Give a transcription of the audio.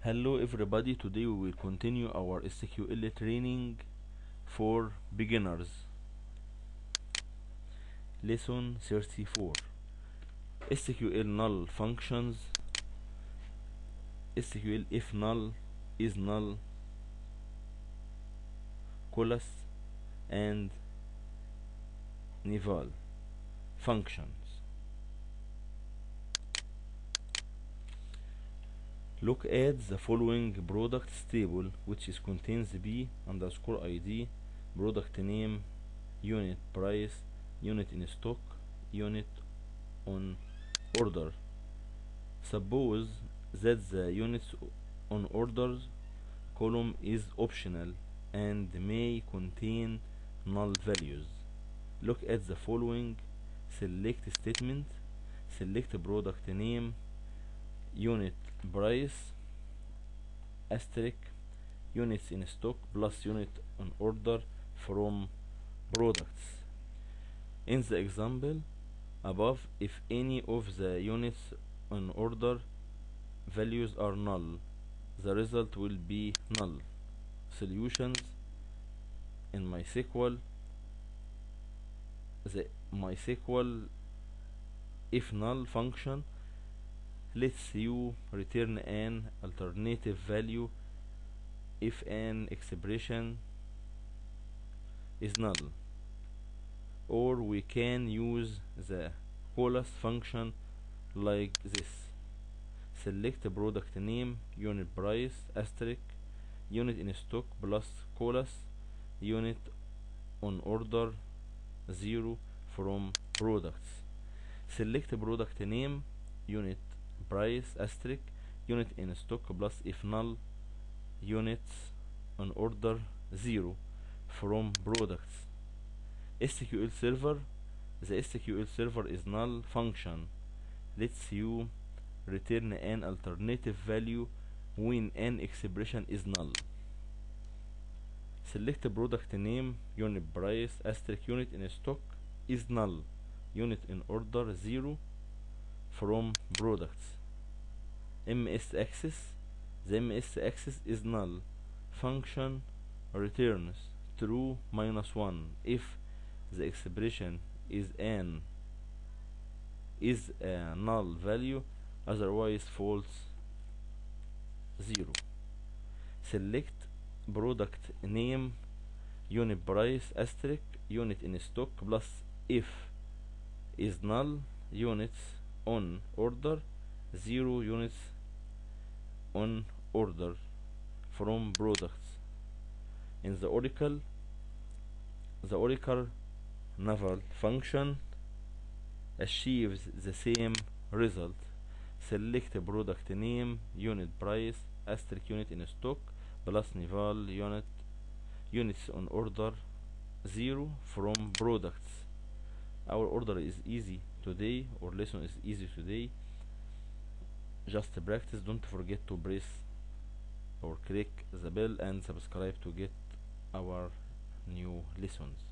Hello everybody, today we will continue our SQL training for beginners. Lesson 34 SQL null functions. SQL if null is null, colas and nival functions. Look at the following products table, which contains b underscore id, product name, unit price, unit in stock, unit on order. Suppose that the units on orders column is optional and may contain null values. Look at the following select statement. Select product name, unit price, asterisk, units in stock plus unit on order from products. In the example above, if any of the units on order values are null, the result will be null. Solutions in MySQL. The MySQL if null function lets you return an alternative value if an expression is null, or we can use the colas function like this. Select product name, unit price, asterisk, unit in stock plus colas, unit on order 0 from products. Select product name, unit price, asterisk, unit in stock plus if null, units on order 0 from products. SQL server. The SQL server is null function lets you return an alternative value when an expression is null. Select product name, unit price, asterisk, unit in stock is null, unit in order 0 from products. MS access. The MS access is null function returns true -1 if the expression is a null value, otherwise false 0. Select product name, unit price, asterisk, unit in stock plus if is null, units on order 0, units on order from products. In the Oracle naval function achieves the same result. Select product name, unit price, asterisk, unit in stock plus naval, units on order 0 from products. Our order is easy today, or lesson is easy today. Just practice. Don't forget to press or click the bell and subscribe to get our new lessons.